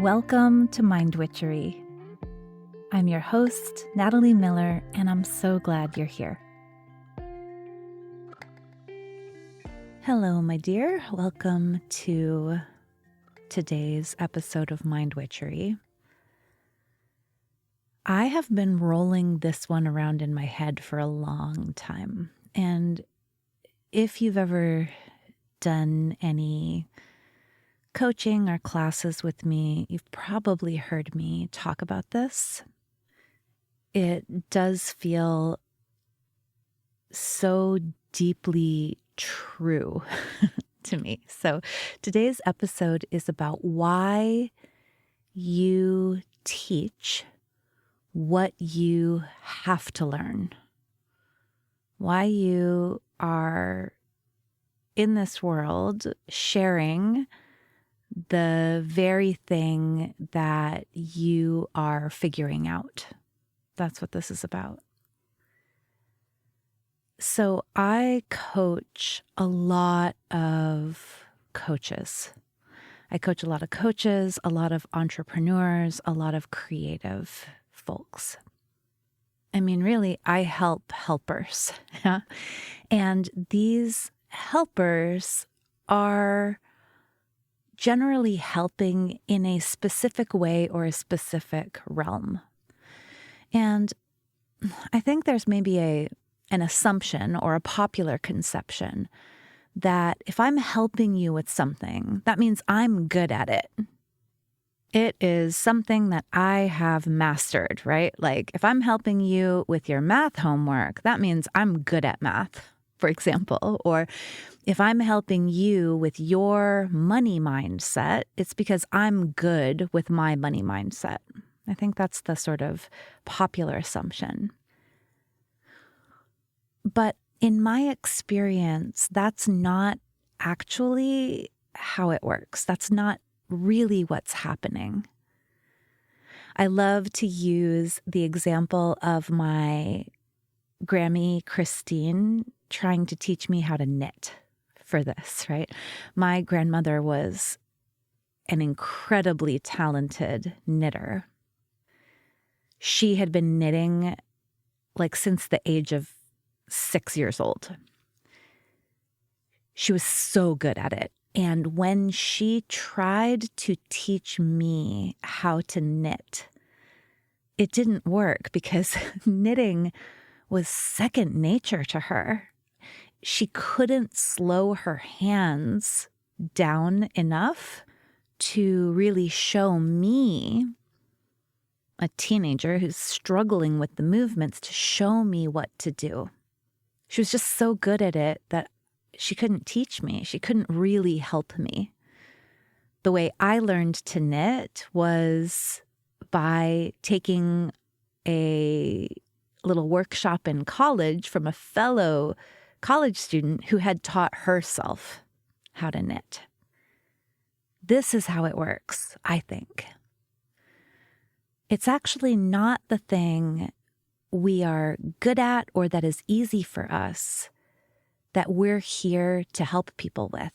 Welcome to Mind Witchery. I'm your host, Natalie Miller, and I'm so glad you're here. Hello, my dear. Welcome to today's episode of Mind Witchery. I have been rolling this one around in my head for a long time, and if you've ever done any coaching or classes with me, you've probably heard me talk about this. It does feel so deeply true to me. So today's episode is about why you teach what you have to learn, why you are in this world sharing the very thing that you are figuring out. That's what this is about. So I coach a lot of coaches. I coach a lot of coaches, a lot of entrepreneurs, a lot of creative folks. I mean, really, I help helpers. Yeah? And these helpers are generally helping in a specific way or a specific realm. And I think there's maybe an assumption or a popular conception that if I'm helping you with something, that means I'm good at it. It is something that I have mastered, right? Like if I'm helping you with your math homework, that means I'm good at math, for example. Or if I'm helping you with your money mindset, it's because I'm good with my money mindset. I think that's the sort of popular assumption. But in my experience, that's not actually how it works. That's not really what's happening. I love to use the example of my Grammy Christine trying to teach me how to knit for this, right? My grandmother was an incredibly talented knitter. She had been knitting like since the age of 6 years old. She was so good at it. And when she tried to teach me how to knit, it didn't work because knitting was second nature to her. She couldn't slow her hands down enough to really show me, a teenager who's struggling with the movements, to show me what to do. She was just so good at it that she couldn't teach me. She couldn't really help me. The way I learned to knit was by taking a little workshop in college from a fellow college student who had taught herself how to knit. This is how it works, I think. It's actually not the thing we are good at or that is easy for us that we're here to help people with.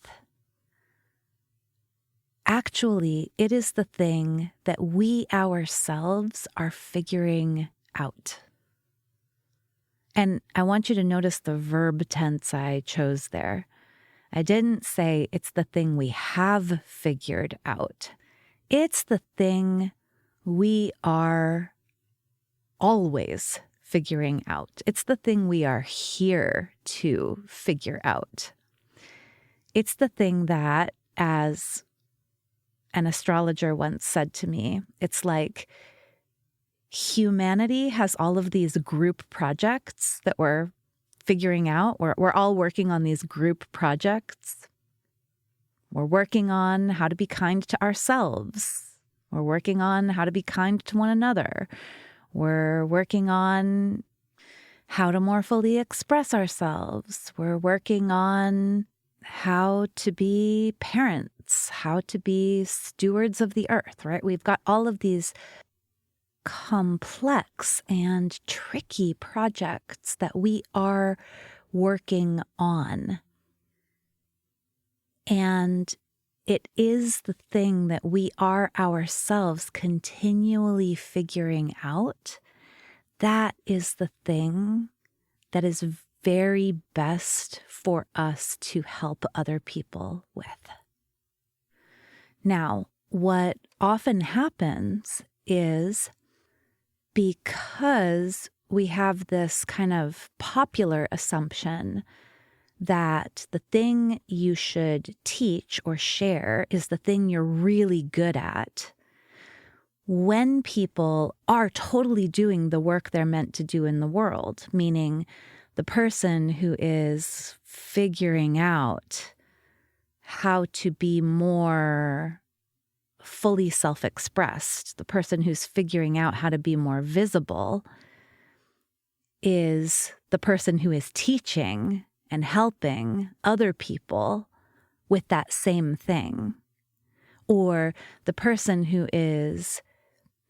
Actually, it is the thing that we ourselves are figuring out. And I want you to notice the verb tense I chose there. I didn't say it's the thing we have figured out. It's the thing we are always figuring out. It's the thing we are here to figure out. It's the thing that, as an astrologer once said to me, it's like humanity has all of these group projects that we're figuring out. We're all working on these group projects. We're working on how to be kind to ourselves. We're working on how to be kind to one another. We're working on how to more fully express ourselves. We're working on how to be parents, how to be stewards of the earth, right? We've got all of these complex and tricky projects that we are working on. And it is the thing that we are ourselves continually figuring out. That is the thing that is very best for us to help other people with. Now, what often happens is because we have this kind of popular assumption that the thing you should teach or share is the thing you're really good at. When people are totally doing the work they're meant to do in the world, meaning the person who is figuring out how to be more fully self-expressed, the person who's figuring out how to be more visible, is the person who is teaching and helping other people with that same thing. Or the person who is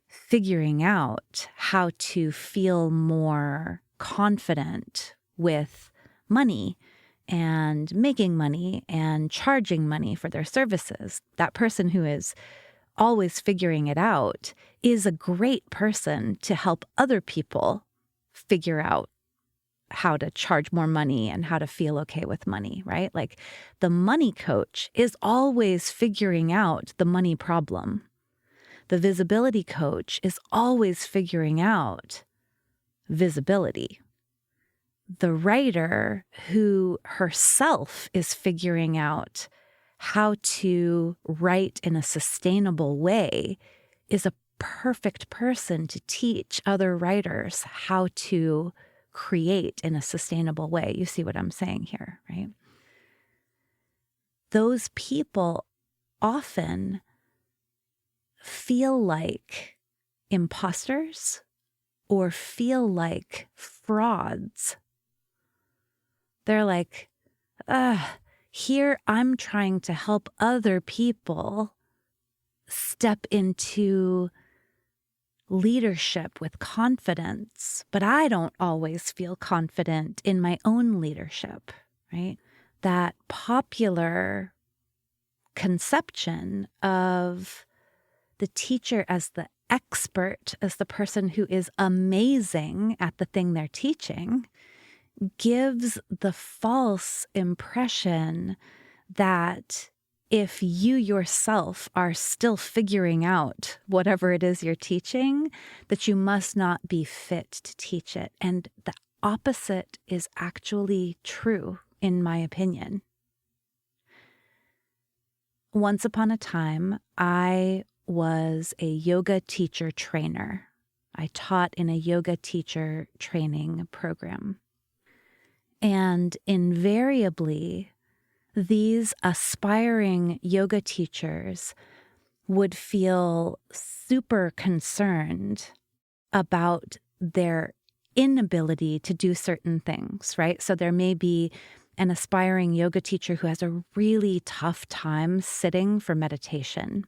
figuring out how to feel more confident with money and making money and charging money for their services. That person who is always figuring it out is a great person to help other people figure out how to charge more money and how to feel okay with money, right? Like the money coach is always figuring out the money problem. The visibility coach is always figuring out visibility. The writer who herself is figuring out how to write in a sustainable way is a perfect person to teach other writers how to create in a sustainable way. You see what I'm saying here, right? Those people often feel like imposters or feel like frauds. They're like, here I'm trying to help other people step into leadership with confidence, but I don't always feel confident in my own leadership, right? That popular conception of the teacher as the expert, as the person who is amazing at the thing they're teaching, gives the false impression that if you yourself are still figuring out whatever it is you're teaching, that you must not be fit to teach it. And the opposite is actually true, in my opinion. Once upon a time, I was a yoga teacher trainer. I taught in a yoga teacher training program. And invariably, these aspiring yoga teachers would feel super concerned about their inability to do certain things, right? So there may be an aspiring yoga teacher who has a really tough time sitting for meditation,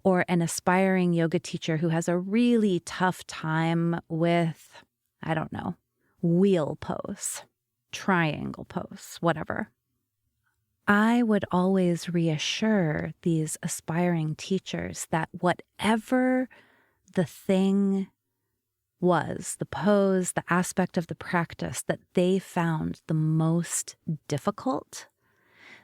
or an aspiring yoga teacher who has a really tough time with, I don't know, wheel pose, triangle pose, whatever. I would always reassure these aspiring teachers that whatever the thing was, the pose, the aspect of the practice that they found the most difficult,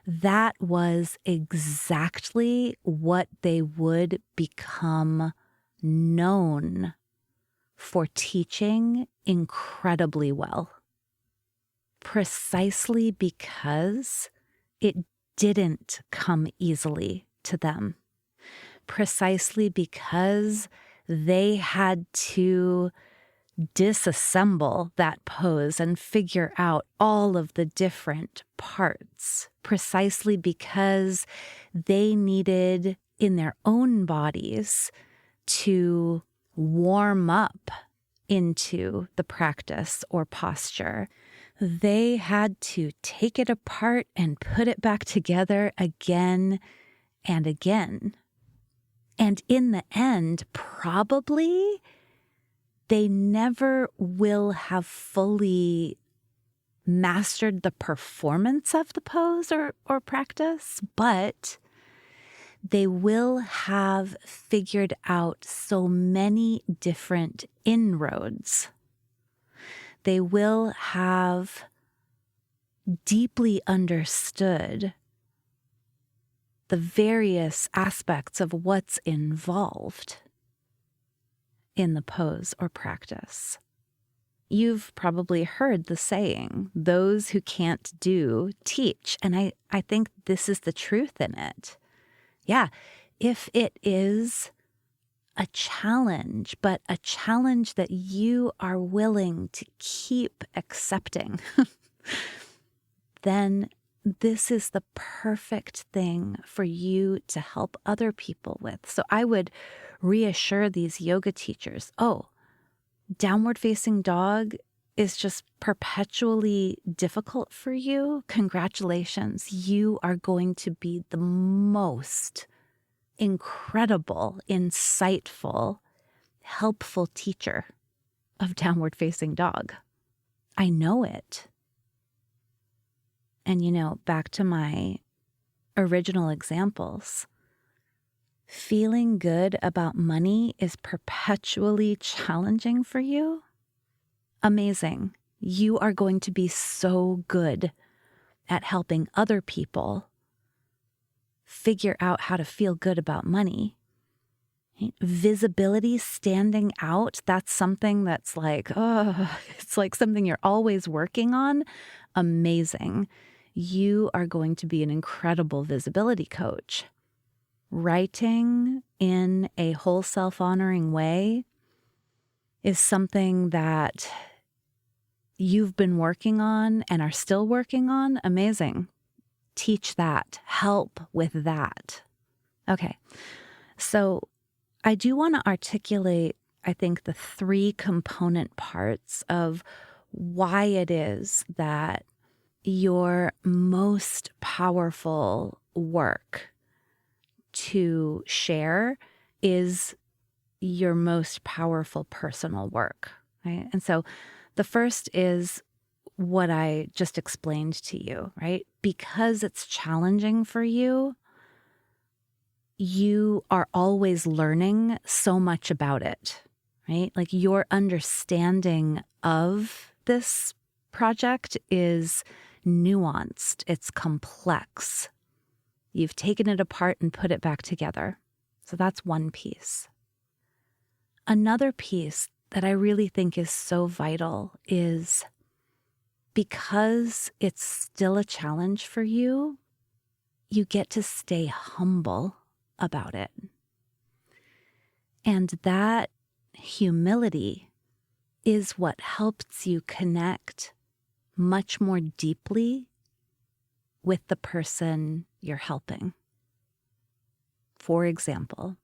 that was exactly what they would become known for teaching incredibly well. Precisely because it didn't come easily to them. Precisely because they had to disassemble that pose and figure out all of the different parts. Precisely because they needed in their own bodies to warm up into the practice or posture. They had to take it apart and put it back together again and again. And in the end, probably they never will have fully mastered the performance of the pose or practice, but they will have figured out so many different inroads. They will have deeply understood the various aspects of what's involved in the pose or practice. You've probably heard the saying, those who can't do, teach. And I think this is the truth in it. Yeah, if it is a challenge, but a challenge that you are willing to keep accepting, then this is the perfect thing for you to help other people with. So I would reassure these yoga teachers, downward facing dog is just perpetually difficult for you. Congratulations. You are going to be the most incredible, insightful, helpful teacher of downward facing dog. I know it. And back to my original examples, feeling good about money is perpetually challenging for you. Amazing. You are going to be so good at helping other people figure out how to feel good about money. Visibility, standing out, that's something that's like, it's like something you're always working on. Amazing. You are going to be an incredible visibility coach. Writing in a whole self-honoring way is something that you've been working on and are still working on. Amazing. Teach that. Help with that. Okay. So I do want to articulate, I think, the 3 component parts of why it is that your most powerful work to share is your most powerful personal work, right? And so the first is what I just explained to you, right? Because it's challenging for you, you are always learning so much about it, right? Like your understanding of this project is nuanced, it's complex. You've taken it apart and put it back together. So that's one piece. Another piece that I really think is so vital is because it's still a challenge for you, you get to stay humble about it. And that humility is what helps you connect much more deeply with the person you're helping. For example,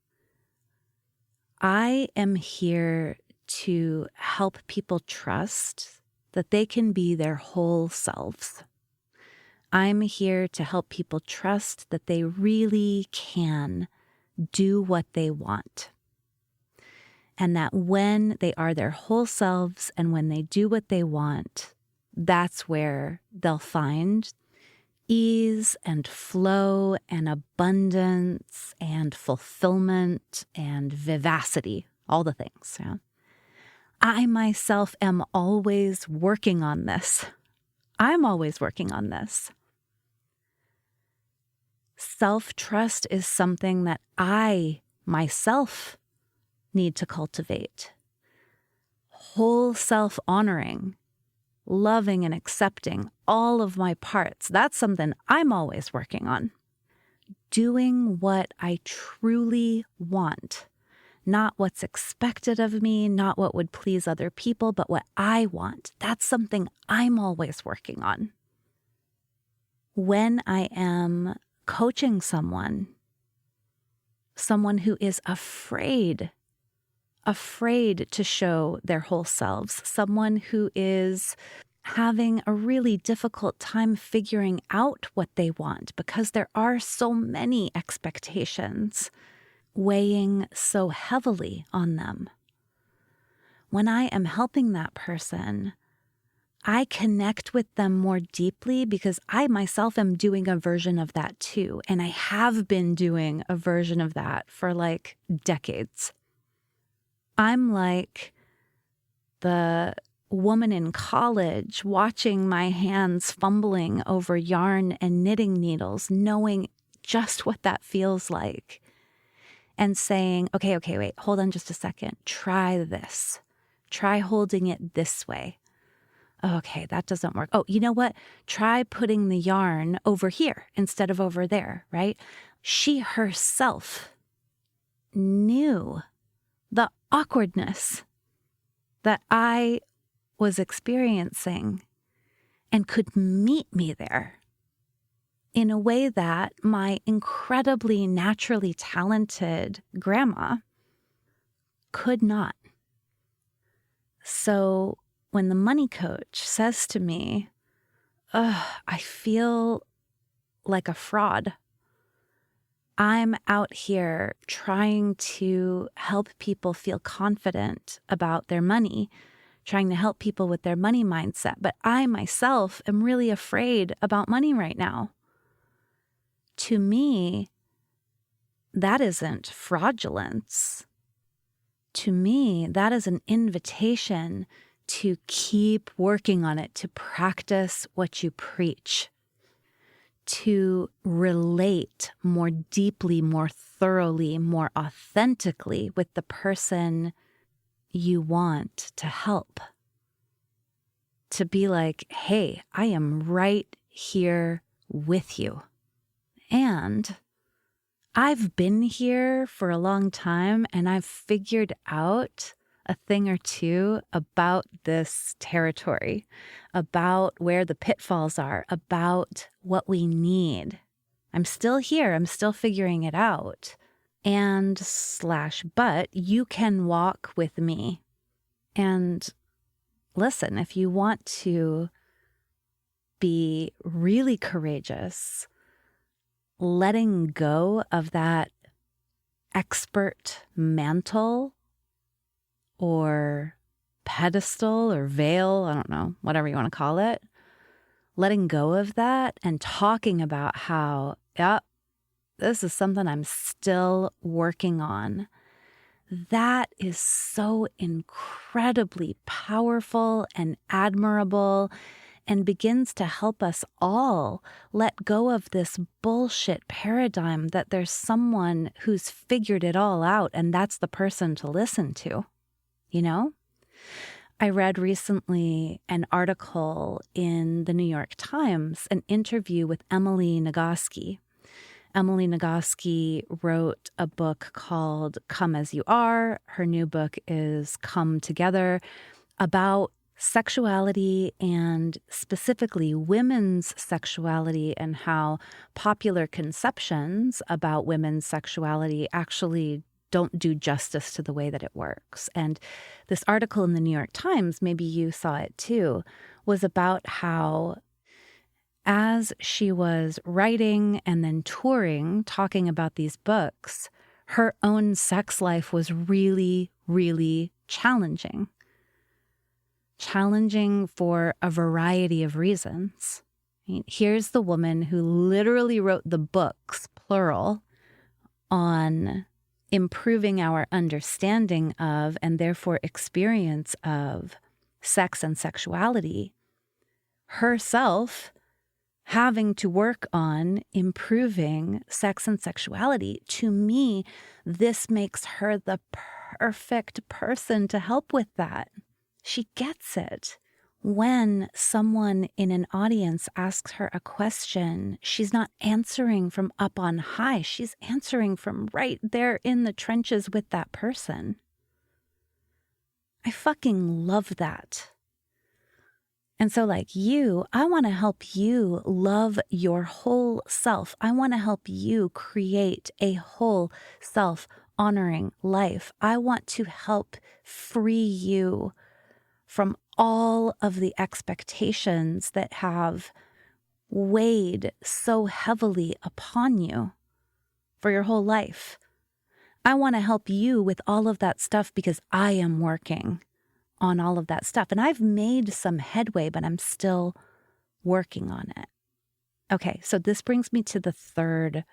I am here to help people trust that they can be their whole selves. I'm here to help people trust that they really can do what they want. And that when they are their whole selves and when they do what they want, that's where they'll find ease and flow and abundance and fulfillment and vivacity, all the things. Yeah? I myself am always working on this. I'm always working on this. Self-trust is something that I myself need to cultivate. Whole self-honoring, loving and accepting all of my parts, that's something I'm always working on. Doing what I truly want, not what's expected of me, not what would please other people, but what I want. That's something I'm always working on. When I am coaching someone who is afraid to show their whole selves, someone who is having a really difficult time figuring out what they want because there are so many expectations weighing so heavily on them. When I am helping that person, I connect with them more deeply because I myself am doing a version of that too. And I have been doing a version of that for like decades. I'm like the woman in college watching my hands fumbling over yarn and knitting needles, knowing just what that feels like and saying, okay, wait, hold on just a second. Try this. Try holding it this way. Okay, that doesn't work. Oh, you know what? Try putting the yarn over here instead of over there, right? She herself knew the awkwardness that I was experiencing and could meet me there in a way that my incredibly naturally talented grandma could not. So when the money coach says to me, I feel like a fraud. I'm out here trying to help people feel confident about their money, trying to help people with their money mindset, but I myself am really afraid about money right now. To me, that isn't fraudulence. To me, that is an invitation to keep working on it, to practice what you preach, to relate more deeply, more thoroughly, more authentically with the person you want to help. To be like, hey, I am right here with you. And I've been here for a long time and I've figured out a thing or two about this territory, about where the pitfalls are, about what we need. I'm still here. I'm still figuring it out. And but you can walk with me. And listen, if you want to be really courageous, letting go of that expert mantle or pedestal or veil, I don't know, whatever you want to call it, letting go of that and talking about how, this is something I'm still working on. That is so incredibly powerful and admirable and begins to help us all let go of this bullshit paradigm that there's someone who's figured it all out and that's the person to listen to, you know? I read recently an article in the New York Times, an interview with Emily Nagoski. Emily Nagoski wrote a book called Come As You Are. Her new book is Come Together, about sexuality and specifically women's sexuality and how popular conceptions about women's sexuality actually don't do justice to the way that it works. And this article in the New York Times, maybe you saw it too, was about how as she was writing and then touring, talking about these books, her own sex life was really, really challenging. Challenging for a variety of reasons. I mean, here's the woman who literally wrote the books, plural, on improving our understanding of and therefore experience of sex and sexuality, herself having to work on improving sex and sexuality. To me, this makes her the perfect person to help with that. She gets it. When someone in an audience asks her a question, she's not answering from up on high. She's answering from right there in the trenches with that person. I fucking love that. And so like you, I want to help you love your whole self. I want to help you create a whole self-honoring life. I want to help free you from all of the expectations that have weighed so heavily upon you for your whole life. I want to help you with all of that stuff because I am working on all of that stuff. And I've made some headway, but I'm still working on it. Okay, so this brings me to the third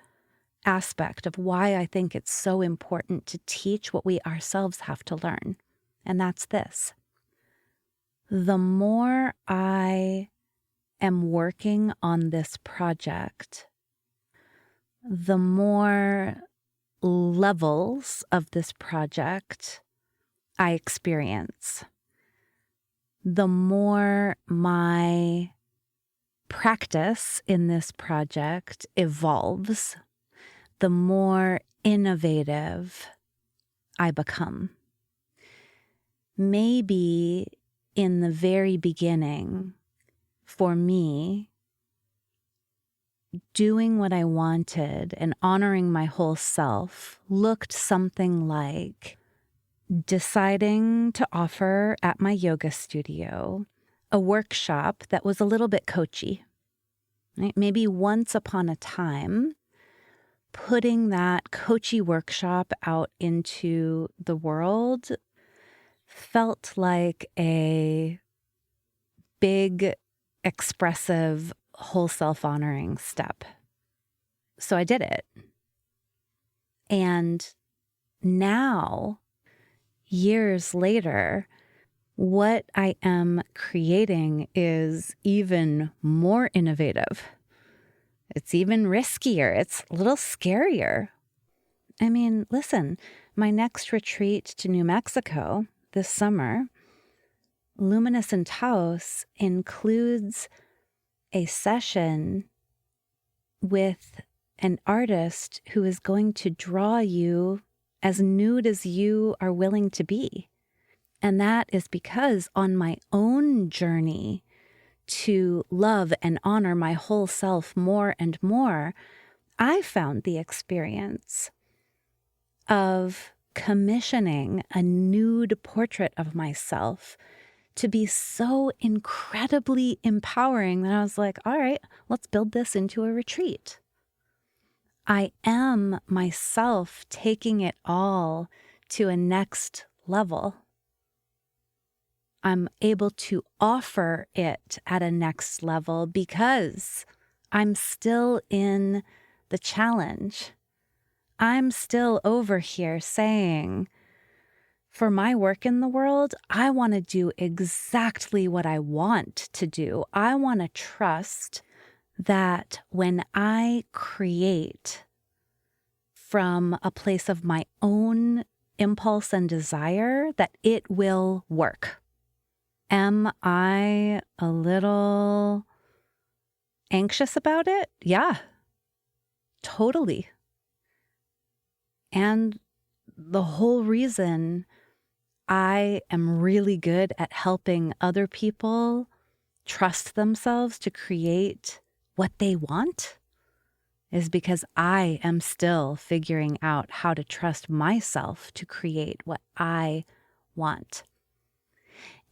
aspect of why I think it's so important to teach what we ourselves have to learn. And that's this. The more I am working on this project, the more levels of this project I experience, the more my practice in this project evolves, the more innovative I become. Maybe in the very beginning, for me, doing what I wanted and honoring my whole self looked something like deciding to offer at my yoga studio a workshop that was a little bit coachy. Right? Maybe once upon a time, putting that coachy workshop out into the world felt like a big, expressive, whole self-honoring step. So I did it. And now, years later, what I am creating is even more innovative. It's even riskier. It's a little scarier. I mean, listen, my next retreat to New Mexico this summer, Luminous and Taos, includes a session with an artist who is going to draw you as nude as you are willing to be. And that is because on my own journey to love and honor my whole self more and more, I found the experience of commissioning a nude portrait of myself to be so incredibly empowering that I was like, all right, let's build this into a retreat. I am myself taking it all to a next level. I'm able to offer it at a next level because I'm still in the challenge. I'm still over here saying, for my work in the world, I want to do exactly what I want to do. I want to trust that when I create from a place of my own impulse and desire, that it will work. Am I a little anxious about it? Yeah, totally. And the whole reason I am really good at helping other people trust themselves to create what they want is because I am still figuring out how to trust myself to create what I want.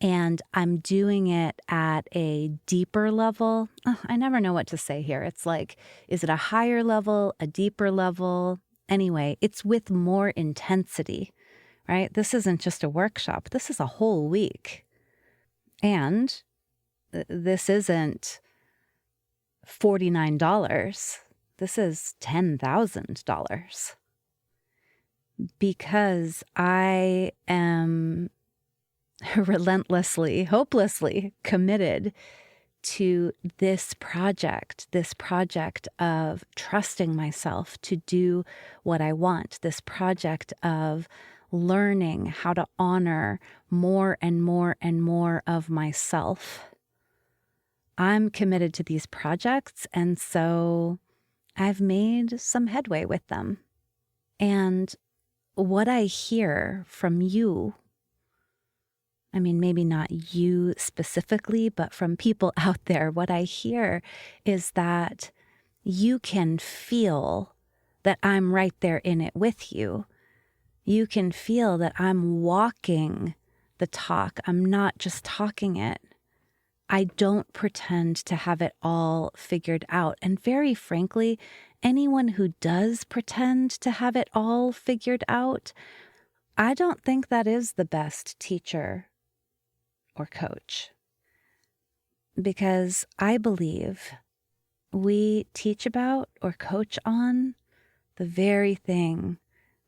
And I'm doing it at a deeper level. I never know what to say here. It's like, is it a higher level, a deeper level? Anyway, it's with more intensity, right? This isn't just a workshop. This is a whole week. And this isn't $49. This is $10,000 because I am relentlessly, hopelessly committed to this project of trusting myself to do what I want, this project of learning how to honor more and more and more of myself. I'm committed to these projects, and so I've made some headway with them. And what I hear from you, I mean, maybe not you specifically, but from people out there, what I hear is that you can feel that I'm right there in it with you. You can feel that I'm walking the talk. I'm not just talking it. I don't pretend to have it all figured out. And very frankly, anyone who does pretend to have it all figured out, I don't think that is the best teacher or coach. Because I believe we teach about or coach on the very thing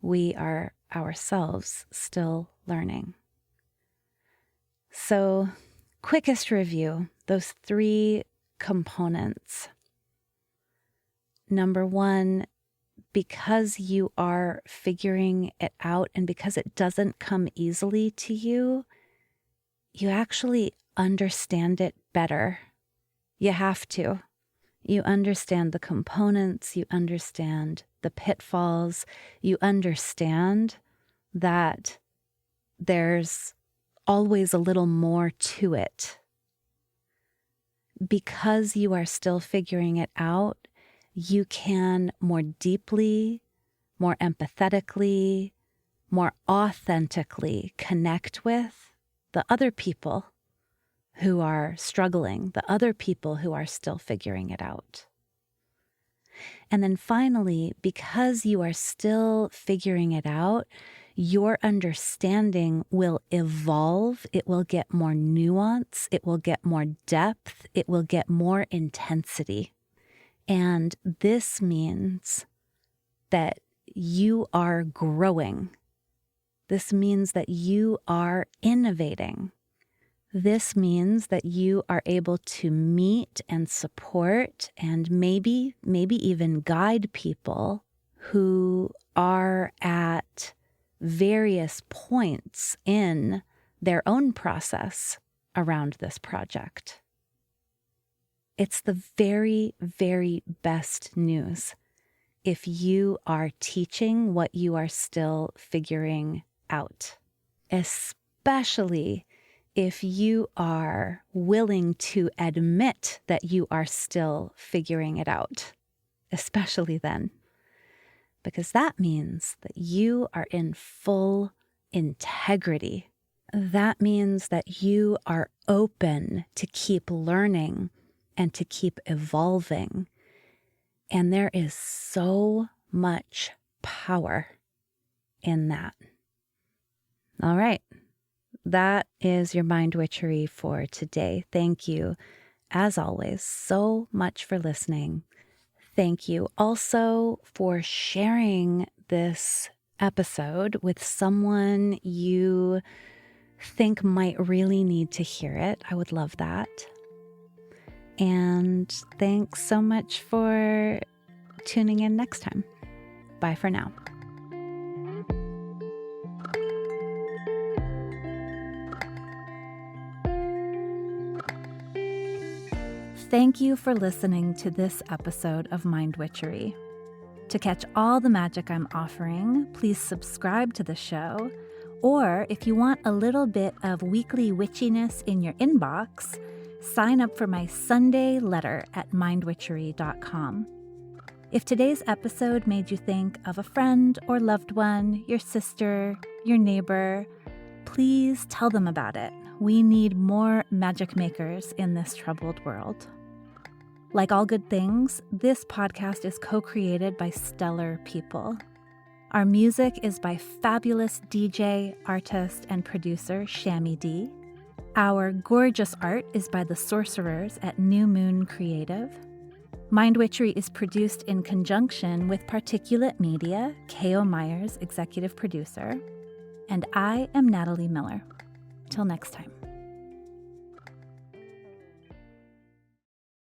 we are ourselves still learning. So, quickest review, those 3 components. Number 1, because you are figuring it out and because it doesn't come easily to you, you actually understand it better. You have to. You understand the components, you understand the pitfalls, you understand that there's always a little more to it. Because you are still figuring it out, you can more deeply, more empathetically, more authentically connect with the other people who are struggling, the other people who are still figuring it out. And then finally, because you are still figuring it out, your understanding will evolve. It will get more nuance. It will get more depth. It will get more intensity. And this means that you are growing. This means that you are innovating. This means that you are able to meet and support and maybe even guide people who are at various points in their own process around this project. It's the very, very best news if you are teaching what you are still figuring out, especially if you are willing to admit that you are still figuring it out, especially then, because that means that you are in full integrity. That means that you are open to keep learning and to keep evolving. And there is so much power in that. All right. That is your Mind Witchery for today. Thank you, as always, so much for listening. Thank you also for sharing this episode with someone you think might really need to hear it. I would love that. And thanks so much for tuning in next time. Bye for now. Thank you for listening to this episode of Mind Witchery. To catch all the magic I'm offering, please subscribe to the show. Or if you want a little bit of weekly witchiness in your inbox, sign up for my Sunday letter at mindwitchery.com. If today's episode made you think of a friend or loved one, your sister, your neighbor, please tell them about it. We need more magic makers in this troubled world. Like all good things, this podcast is co-created by stellar people. Our music is by fabulous DJ, artist, and producer Shammy D. Our gorgeous art is by the sorcerers at New Moon Creative. Mind Witchery is produced in conjunction with Particulate Media, K.O. Myers, executive producer. And I am Natalie Miller. Till next time.